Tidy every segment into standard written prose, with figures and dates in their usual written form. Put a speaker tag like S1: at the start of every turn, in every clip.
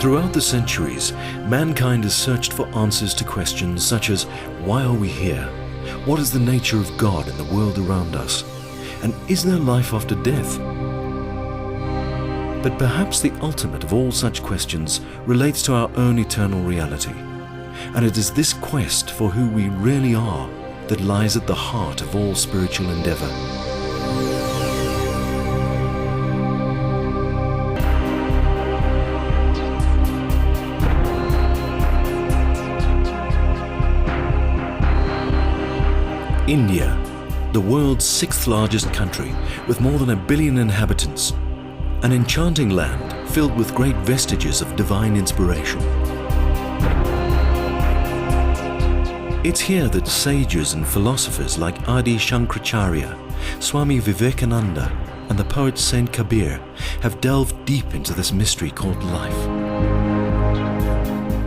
S1: Throughout the centuries, mankind has searched for answers to questions such as, why are we here? What is the nature of God and the world around us? And is there life after death? But perhaps the ultimate of all such questions relates to our own eternal reality. And it is this quest for who we really are that lies at the heart of all spiritual endeavor. India, the world's 6th largest country with more than 1 billion inhabitants, an enchanting land filled with great vestiges of divine inspiration. It's here that sages and philosophers like Adi Shankracharya, Swami Vivekananda, and the poet Saint Kabir have delved deep into this mystery called life.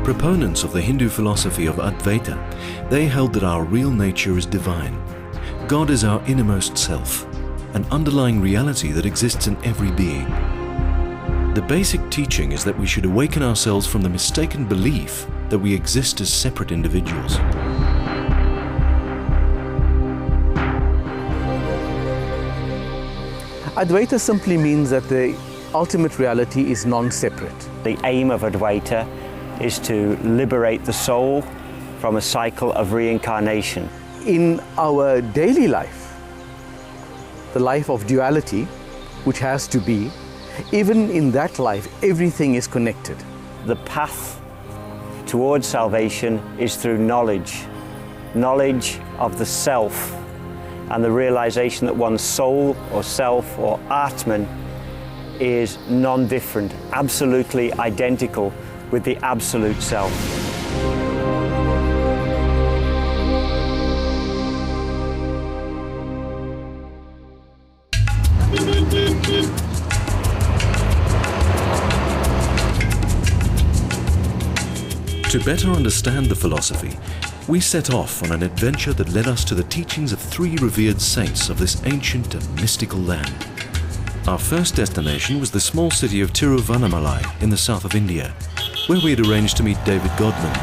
S1: Proponents of the Hindu philosophy of Advaita, they held that our real nature is divine. God is our innermost self, an underlying reality that exists in every being. The basic teaching is that we should awaken ourselves from the mistaken belief that we exist as separate individuals.
S2: Advaita simply means that the ultimate reality is non-separate.
S3: The aim of Advaita is to liberate the soul from a cycle of reincarnation.
S2: In our daily life, the life of duality, which has to be, even in that life, everything is connected.
S3: The path towards salvation is through knowledge. Knowledge of the self and the realization that one's soul or self or Atman is non-different, absolutely identical with the absolute self.
S1: To better understand the philosophy, we set off on an adventure that led us to the teachings of 3 revered saints of this ancient and mystical land. Our first destination was the small city of Tiruvannamalai in the south of India, where we had arranged to meet David Godman.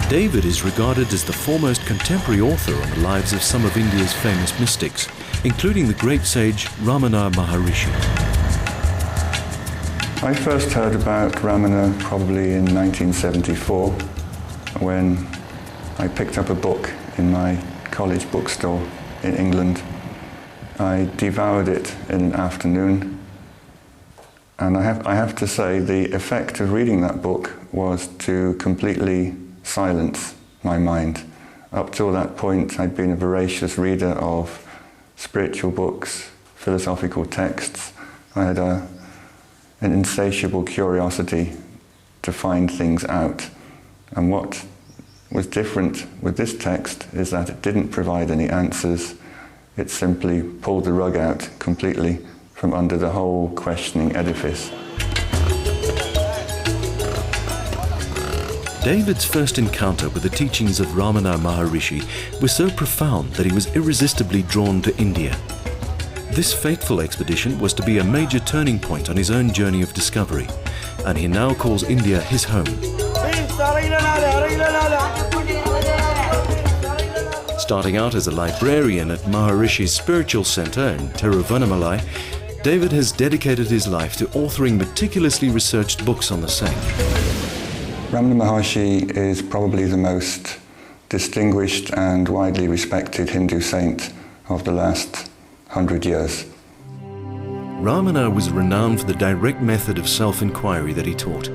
S1: David is regarded as the foremost contemporary author on the lives of some of India's famous mystics, including the great sage Ramana Maharishi.
S4: I first heard about Ramana probably in 1974 when I picked up a book in my college bookstore in England. I devoured it in an afternoon, and I have to say the effect of reading that book was to completely silence my mind. Up till that point I'd been a voracious reader of spiritual books, philosophical texts. I had an insatiable curiosity to find things out. And what was different with this text is that it didn't provide any answers. It simply pulled the rug out completely from under the whole questioning edifice.
S1: David's first encounter with the teachings of Ramana Maharishi was so profound that he was irresistibly drawn to India. This fateful expedition was to be a major turning point on his own journey of discovery, and he now calls India his home. Starting out as a librarian at Maharishi's spiritual center in Tiruvannamalai, David has dedicated his life to authoring meticulously researched books on the saint.
S4: Ramana Maharshi is probably the most distinguished and widely respected Hindu saint of the last 100 years.
S1: Ramana was renowned for the direct method of self-inquiry that he taught.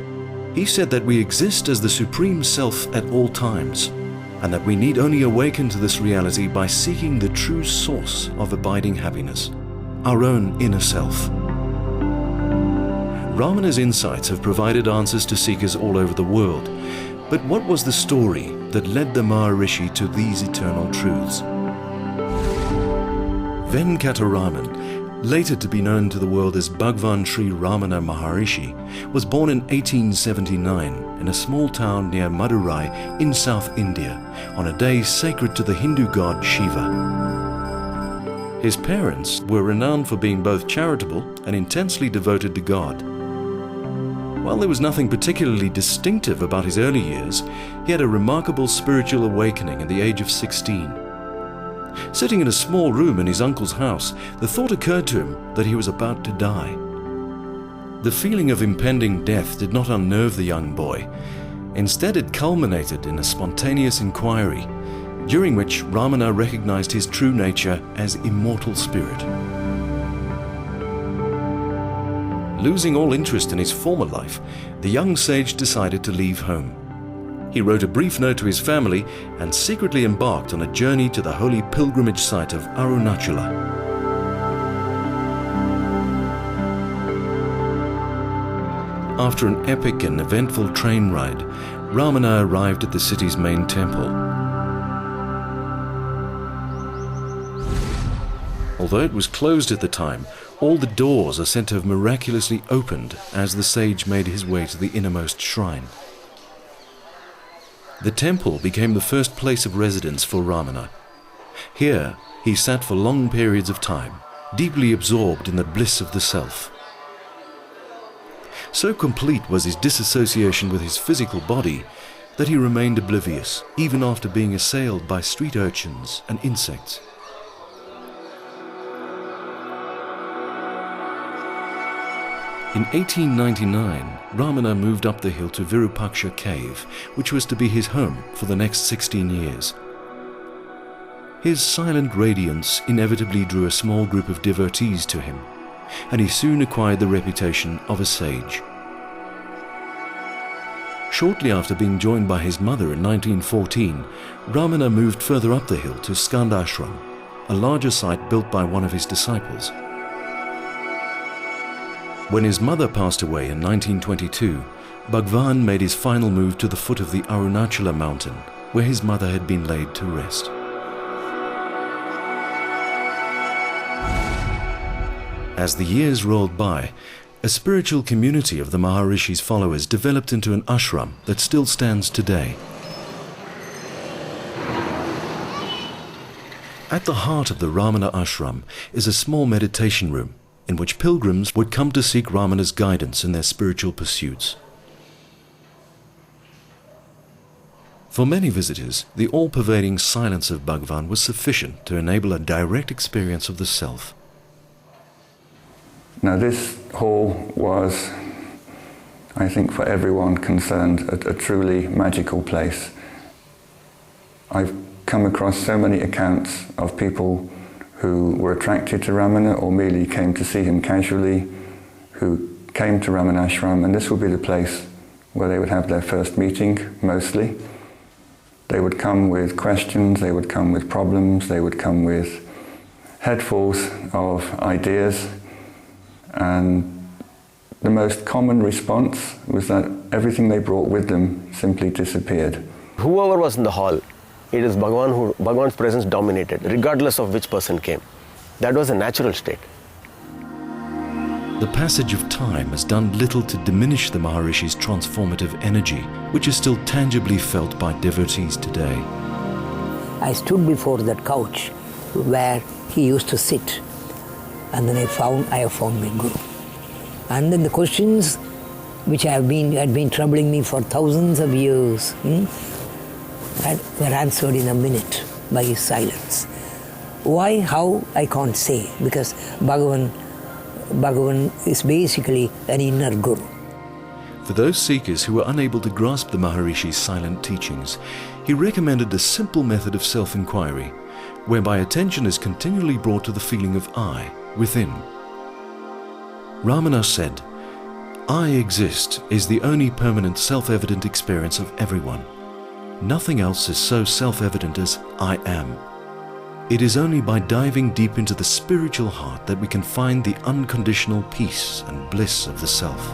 S1: He said that we exist as the supreme self at all times, and that we need only awaken to this reality by seeking the true source of abiding happiness, our own inner self. Ramana's insights have provided answers to seekers all over the world, but what was the story that led the Maharishi to these eternal truths? Venkataraman, later to be known to the world as Bhagwan Sri Ramana Maharishi, was born in 1879 in a small town near Madurai in South India on a day sacred to the Hindu god Shiva. His parents were renowned for being both charitable and intensely devoted to God. While there was nothing particularly distinctive about his early years, he had a remarkable spiritual awakening at the age of 16. Sitting in a small room in his uncle's house, the thought occurred to him that he was about to die. The feeling of impending death did not unnerve the young boy. Instead, it culminated in a spontaneous inquiry, during which Ramana recognized his true nature as immortal spirit. Losing all interest in his former life, the young sage decided to leave home. He wrote a brief note to his family and secretly embarked on a journey to the holy pilgrimage site of Arunachala. After an epic and eventful train ride, Ramana arrived at the city's main temple. Although it was closed at the time, all the doors are said to have miraculously opened as the sage made his way to the innermost shrine. The temple became the first place of residence for Ramana. Here, he sat for long periods of time, deeply absorbed in the bliss of the self. So complete was his disassociation with his physical body that he remained oblivious, even after being assailed by street urchins and insects. In 1899, Ramana moved up the hill to Virupaksha cave, which was to be his home for the next 16 years. His silent radiance inevitably drew a small group of devotees to him, and he soon acquired the reputation of a sage. Shortly after being joined by his mother in 1914, Ramana moved further up the hill to Ashram, a larger site built by one of his disciples. When his mother passed away in 1922, Bhagwan made his final move to the foot of the Arunachala mountain, where his mother had been laid to rest. As the years rolled by, a spiritual community of the Maharishi's followers developed into an ashram that still stands today. At the heart of the Ramana ashram is a small meditation room in which pilgrims would come to seek Ramana's guidance in their spiritual pursuits. For many visitors, the all-pervading silence of Bhagwan was sufficient to enable a direct experience of the self.
S4: Now this hall was, I think for everyone concerned, a truly magical place. I've come across so many accounts of people who were attracted to Ramana or merely came to see him casually, who came to Ramana Ashram, and this would be the place where they would have their first meeting, mostly. They would come with questions, they would come with problems, they would come with headfuls of ideas, and the most common response was that everything they brought with them simply disappeared.
S5: Whoever was in the hall, it is Bhagwan's presence dominated, regardless of which person came. That was a natural state.
S1: The passage of time has done little to diminish the Maharishi's transformative energy, which is still tangibly felt by devotees today.
S6: I stood before that couch where he used to sit, and then I have found my Guru. And then the questions which had been troubling me for thousands of years were answered in a minute by his silence. Why, how, I can't say, because Bhagavan is basically an inner Guru.
S1: For those seekers who were unable to grasp the Maharishi's silent teachings, he recommended a simple method of self-inquiry, whereby attention is continually brought to the feeling of I within. Ramana said, "I exist is the only permanent self-evident experience of everyone. Nothing else is so self-evident as I am. It is only by diving deep into the spiritual heart that we can find the unconditional peace and bliss of the self."